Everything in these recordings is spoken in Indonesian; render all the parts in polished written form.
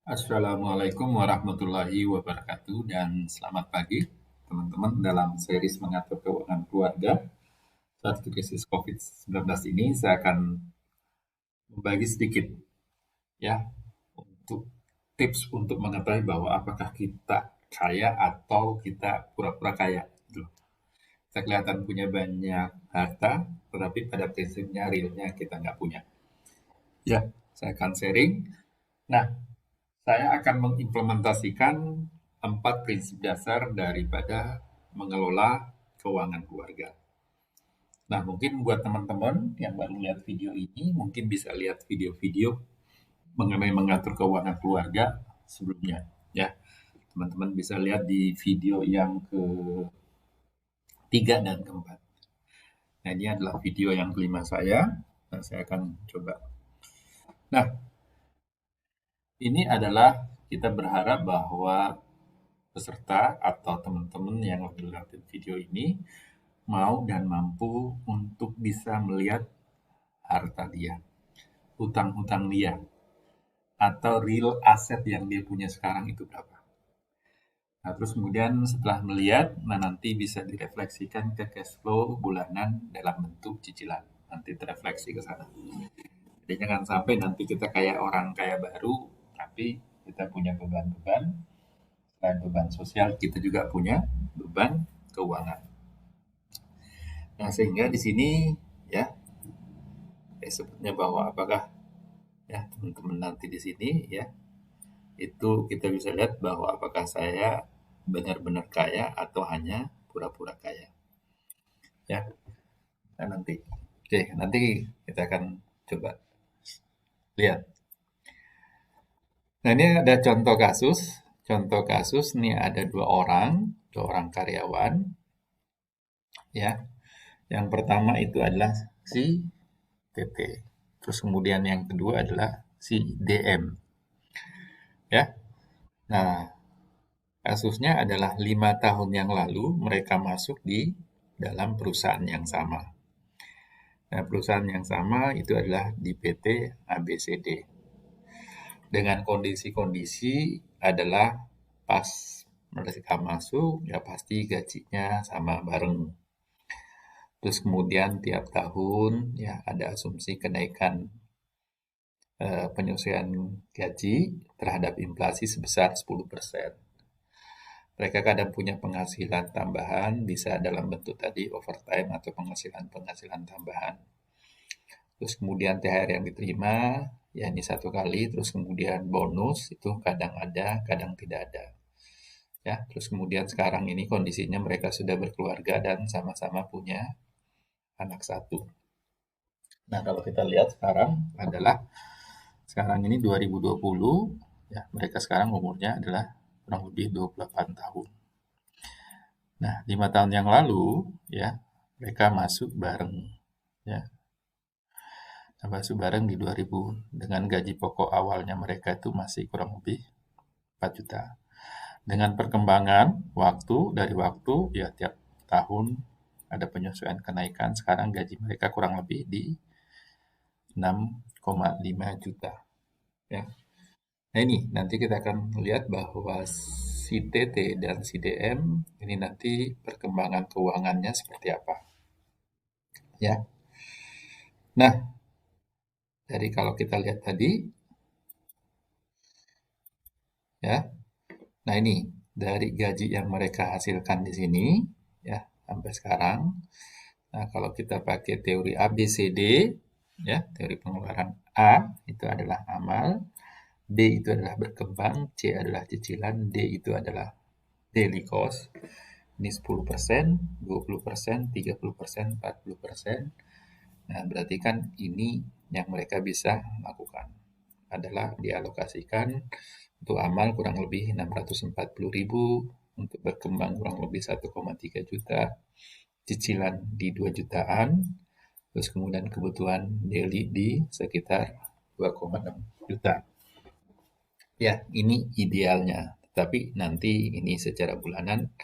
Assalamualaikum warahmatullahi wabarakatuh dan selamat pagi teman-teman dalam series mengatur keuangan keluarga saat krisis COVID-19 ini saya akan membagi sedikit ya untuk tips untuk mengetahui bahwa apakah kita kaya atau kita pura-pura kaya gitu. Kita kelihatan punya banyak harta tetapi pada prinsipnya realnya kita nggak punya. Ya, saya akan sharing. Nah, saya akan mengimplementasikan 4 prinsip dasar daripada mengelola keuangan keluarga. Nah, mungkin buat teman-teman yang baru lihat video ini, mungkin bisa lihat video-video mengenai mengatur keuangan keluarga sebelumnya. Ya, teman-teman bisa lihat di video yang ketiga dan keempat. Nah, ini adalah video yang kelima saya. Nah, saya akan coba. Nah, ini adalah kita berharap bahwa peserta atau teman-teman yang lagi lihat video ini mau dan mampu untuk bisa melihat harta dia, hutang-hutang dia, atau real aset yang dia punya sekarang itu berapa. Nah, terus kemudian setelah melihat, nah nanti bisa direfleksikan ke cash flow bulanan dalam bentuk cicilan. Nanti terefleksi ke sana. Jadi jangan sampai nanti kita kayak orang kaya baru, tapi kita punya beban-beban. Selain beban sosial, kita juga punya beban keuangan. Nah, sehingga di sini ya, sebutnya bahwa apakah ya teman-teman nanti di sini ya, itu kita bisa lihat bahwa apakah saya benar-benar kaya atau hanya pura-pura kaya. Ya, nah nanti. Oke, nanti kita akan coba lihat. Nah, ini ada contoh kasus. Contoh kasus nih ada dua orang karyawan. Ya, yang pertama itu adalah si TT. Terus kemudian yang kedua adalah si DM. Ya, nah kasusnya adalah 5 tahun yang lalu mereka masuk di dalam perusahaan yang sama. Nah, perusahaan yang sama itu adalah di PT ABCD. Dengan kondisi-kondisi adalah pas mereka masuk, ya pasti gajinya sama bareng. Terus kemudian tiap tahun ya ada asumsi kenaikan penyesuaian gaji terhadap inflasi sebesar 10%. Mereka kadang punya penghasilan tambahan, bisa dalam bentuk tadi overtime atau penghasilan tambahan. Terus kemudian THR yang diterima, ya ini satu kali, terus kemudian bonus itu kadang ada, kadang tidak ada. Ya, terus kemudian sekarang ini kondisinya mereka sudah berkeluarga dan sama-sama punya anak satu. Nah, kalau kita lihat sekarang adalah sekarang ini 2020, ya mereka sekarang umurnya adalah kurang lebih 28 tahun. Nah, 5 tahun yang lalu, ya, mereka masuk bareng, ya, masuk bareng di 2000 dengan gaji pokok awalnya mereka itu masih kurang lebih 4 juta. Dengan perkembangan waktu, dari waktu, ya tiap tahun ada penyesuaian kenaikan, sekarang gaji mereka kurang lebih di 6,5 juta. Ya. Nah ini, nanti kita akan lihat bahwa si TT dan si DM ini nanti perkembangan keuangannya seperti apa. Ya. Nah, dari kalau kita lihat tadi, ya. Nah ini dari gaji yang mereka hasilkan di sini, ya sampai sekarang. Nah kalau kita pakai teori ABCD, ya teori pengeluaran A itu adalah amal, B itu adalah berkembang, C adalah cicilan, D itu adalah daily cost. Ini 10%, 20%, 30%, 40%. Nah, berarti kan ini yang mereka bisa lakukan adalah dialokasikan untuk amal kurang lebih 640.000, untuk berkembang kurang lebih 1,3 juta, cicilan di 2 jutaan, terus kemudian kebutuhan daily di sekitar 2,6 juta. Ya, ini idealnya. Tetapi nanti ini secara bulanan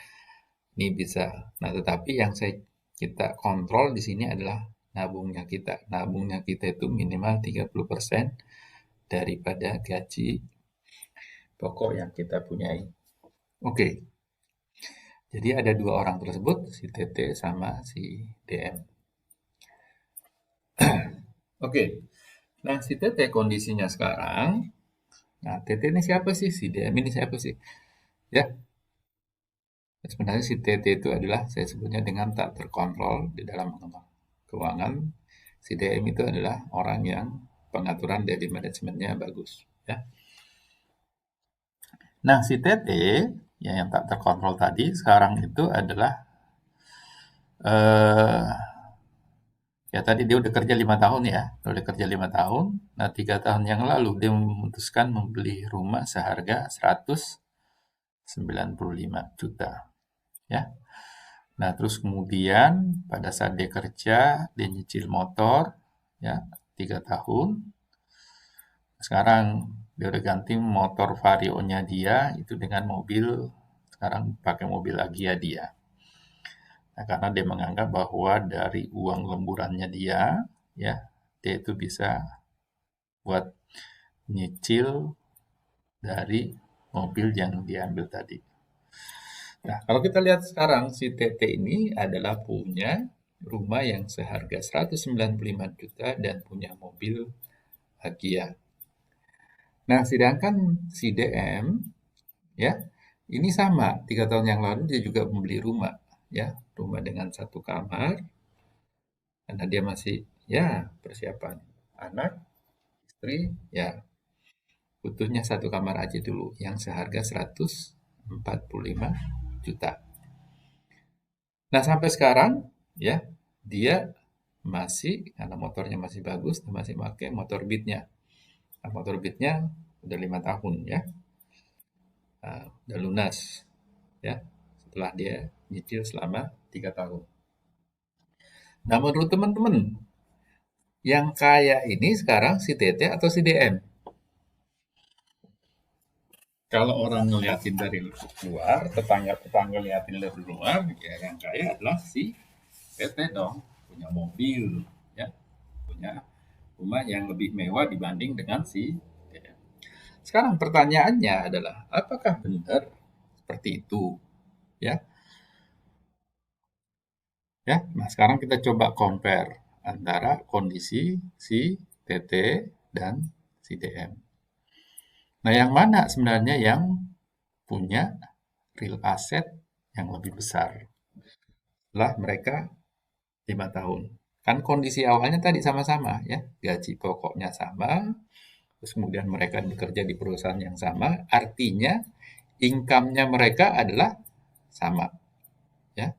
ini bisa. Nah, tetapi yang kita kontrol di sini adalah nabungnya kita. Nabungnya kita itu minimal 30% daripada gaji pokok yang kita punyai. Oke, jadi ada dua orang tersebut, si TT sama si DM. Oke, nah si TT kondisinya sekarang, nah TT ini siapa sih? Si DM ini siapa sih? Ya, sebenarnya si TT itu adalah saya sebutnya dengan tak terkontrol di dalam keuangan. Si DM itu adalah orang yang pengaturan dari manajemennya bagus. Ya. Nah, si TT ya, yang tak terkontrol tadi sekarang itu adalah eh ya tadi dia udah kerja 5 tahun ya, udah kerja 5 tahun. Nah, 3 tahun yang lalu dia memutuskan membeli rumah seharga 195 juta. Ya. Nah, terus kemudian pada saat dia kerja, dia nyicil motor, ya, 3 tahun. Sekarang dia udah ganti motor Vario-nya dia itu dengan mobil, sekarang pakai mobil Agya dia. Nah, karena dia menganggap bahwa dari uang lemburannya dia, ya, dia itu bisa buat nyicil dari mobil yang diambil tadi. Nah, kalau kita lihat sekarang, si TT ini adalah punya rumah yang seharga 195 juta dan punya mobil Agya. Nah, sedangkan si DM, ya, ini sama. 3 tahun yang lalu dia juga membeli rumah, ya, rumah dengan 1 kamar, karena dia masih, ya, persiapan anak, istri, ya, butuhnya 1 kamar aja dulu, yang seharga 145 juta. Nah, sampai sekarang, ya, dia masih, karena motornya masih bagus, dia masih pakai motor Beat-nya. Nah, motor Beat-nya udah 5 tahun, ya, udah lunas, ya, setelah dia nyicil selama 3 tahun. Nah, menurut teman-teman, yang kaya ini sekarang si TT atau si DM? Kalau orang ngeliatin dari luar, tetangga-tetangga liatin dari luar, ya yang kaya adalah si TT dong, punya mobil, ya, punya rumah yang lebih mewah dibanding dengan si DM. Sekarang pertanyaannya adalah, apakah benar seperti itu? Ya, ya. Nah, sekarang kita coba compare antara kondisi si TT dan si DM. Nah, yang mana sebenarnya yang punya real asset yang lebih besar setelah mereka 5 tahun? Kan kondisi awalnya tadi sama-sama ya, gaji pokoknya sama, terus kemudian mereka bekerja di perusahaan yang sama, artinya income-nya mereka adalah sama, ya.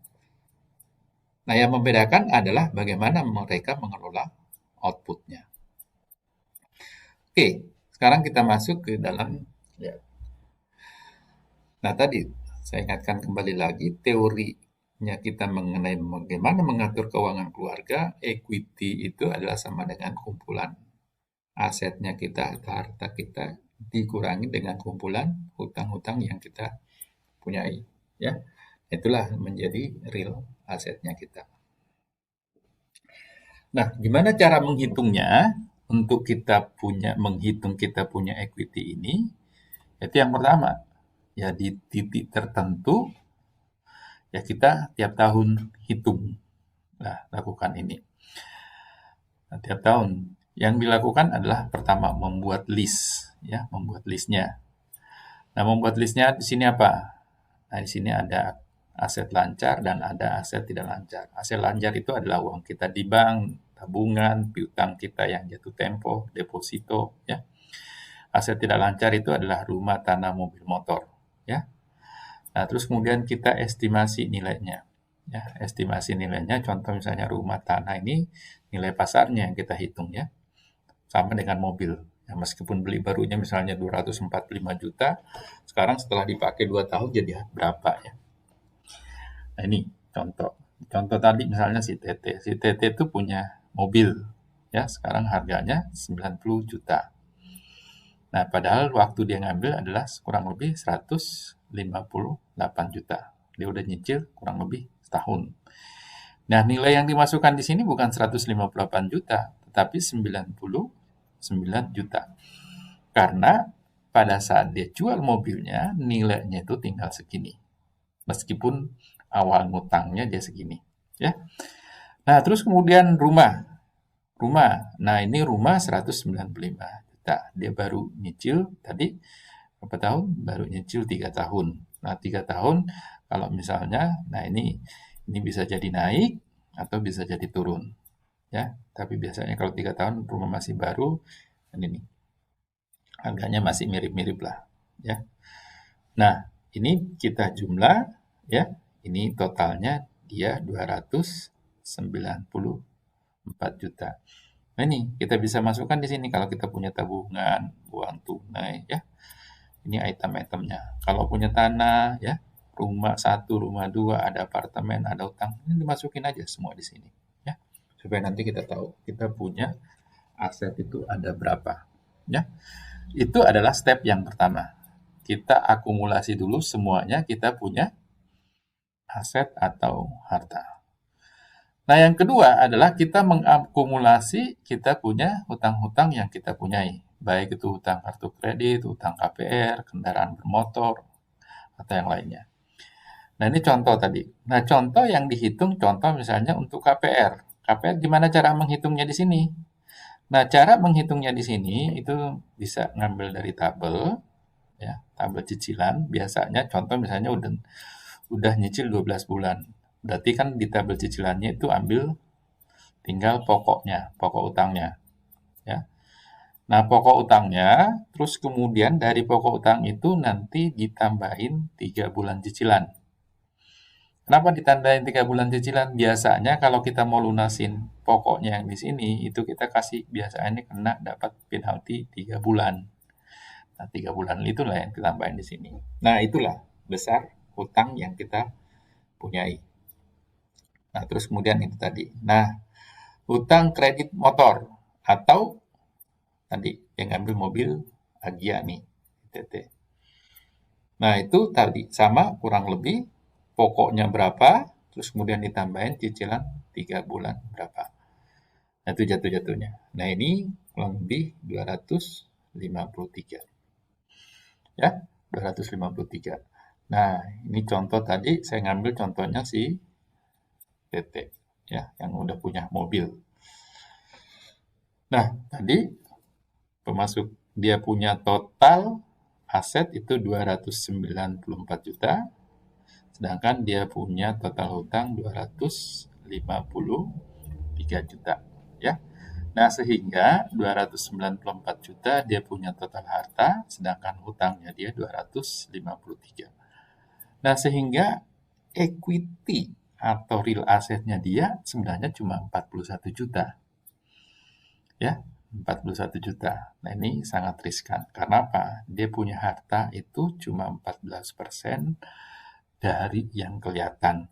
Nah, yang membedakan adalah bagaimana mereka mengelola output-nya. Oke, sekarang kita masuk ke dalam, ya. Nah, tadi saya ingatkan kembali lagi teorinya kita mengenai bagaimana mengatur keuangan keluarga. Equity itu adalah sama dengan kumpulan asetnya kita atau harta kita dikurangi dengan kumpulan hutang-hutang yang kita punyai, ya. Itulah menjadi real asetnya kita. Nah, gimana cara menghitungnya? Untuk kita menghitung kita punya equity ini, itu yang pertama, ya di titik tertentu, ya kita tiap tahun hitung. Nah, lakukan ini. Nah, tiap tahun. Yang dilakukan adalah pertama membuat list, ya, membuat listnya. Nah, membuat listnya di sini apa? Nah, di sini ada aset lancar dan ada aset tidak lancar. Aset lancar itu adalah uang kita di bank, tabungan, piutang kita yang jatuh tempo, deposito, ya. Aset tidak lancar itu adalah rumah, tanah, mobil, motor, ya. Nah, terus kemudian kita estimasi nilainya. Ya, estimasi nilainya, contoh misalnya rumah, tanah ini nilai pasarnya yang kita hitung ya. Sama dengan mobil. Ya, meskipun beli barunya misalnya 245 juta, sekarang setelah dipakai 2 tahun jadi berapa ya. Nah, ini contoh. Contoh tadi misalnya si TT. Si TT itu punya mobil. Ya, sekarang harganya 90 juta. Nah, padahal waktu dia ngambil adalah kurang lebih 158 juta. Dia udah nyicil kurang lebih setahun. Nah, nilai yang dimasukkan di sini bukan 158 juta, tetapi 99 juta. Karena pada saat dia jual mobilnya, nilainya itu tinggal segini. Meskipun awal ngutangnya dia segini. Ya. Nah, terus kemudian rumah. Nah, ini rumah 195 juta. Dia baru nyicil tadi berapa tahun? Baru nyicil 3 tahun. Nah, 3 tahun kalau misalnya, nah ini bisa jadi naik atau bisa jadi turun. Ya, tapi biasanya kalau 3 tahun rumah masih baru, dan ini harganya masih mirip-mirip lah. Ya. Nah, ini kita jumlah, ya, ini totalnya dia 294 juta. Nah, ini kita bisa masukkan di sini kalau kita punya tabungan, uang tunai, ya. Ini item-itemnya. Kalau punya tanah, ya, rumah 1, rumah 2, ada apartemen, ada utang, ini dimasukin aja semua di sini, ya. Supaya nanti kita tahu kita punya aset itu ada berapa, ya. Itu adalah step yang pertama. Kita akumulasi dulu semuanya kita punya aset atau harta. Nah, yang kedua adalah kita mengakumulasi kita punya hutang-hutang yang kita punyai. Baik itu hutang kartu kredit, hutang KPR, kendaraan bermotor, atau yang lainnya. Nah, ini contoh tadi. Nah, contoh yang dihitung, contoh misalnya untuk KPR. KPR gimana cara menghitungnya di sini? Nah, cara menghitungnya di sini itu bisa ngambil dari tabel, ya, tabel cicilan. Biasanya contoh misalnya udah nyicil 12 bulan. Berarti kan di tabel cicilannya itu ambil tinggal pokoknya, pokok utangnya, ya. Nah, pokok utangnya, terus kemudian dari pokok utang itu nanti ditambahin 3 bulan cicilan. Kenapa ditandain 3 bulan cicilan? Biasanya kalau kita mau lunasin pokoknya yang di sini, itu kita kasih biasanya kena dapat penalti 3 bulan. Nah, 3 bulan itulah yang ditambahin di sini. Nah, itulah besar hutang yang kita punyai. Nah, terus kemudian itu tadi. Nah, hutang kredit motor atau tadi yang ngambil mobil Agia nih, TT. Nah, itu tadi sama kurang lebih pokoknya berapa, terus kemudian ditambahin cicilan 3 bulan berapa. Nah, itu jatuh-jatuhnya. Nah, ini kurang lebih 253. Ya, 253. Nah, ini contoh tadi saya ngambil contohnya si TT, ya, yang udah punya mobil. Nah, tadi pemasuk dia punya total aset itu 294 juta, sedangkan dia punya total hutang 253 juta, ya. Nah, sehingga 294 juta dia punya total harta, sedangkan hutangnya dia 253. Nah, sehingga equity atau real asetnya dia sebenarnya cuma 41 juta. Ya, 41 juta. Nah, ini sangat riskan. Karena apa? Dia punya harta itu cuma 14% dari yang kelihatan.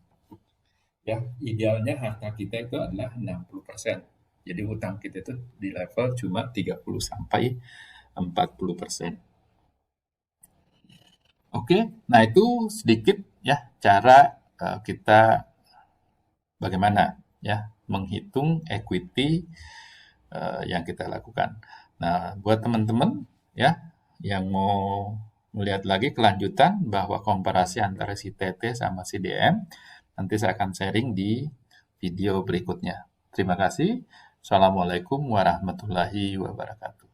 Ya, idealnya harta kita itu adalah 60%. Jadi hutang kita itu di level cuma 30 sampai 40%. Oke, nah itu sedikit ya cara kita bagaimana ya menghitung equity yang kita lakukan. Nah, buat teman-teman ya yang mau melihat lagi kelanjutan bahwa komparasi antara si TT sama si DM, nanti saya akan sharing di video berikutnya. Terima kasih. Assalamualaikum warahmatullahi wabarakatuh.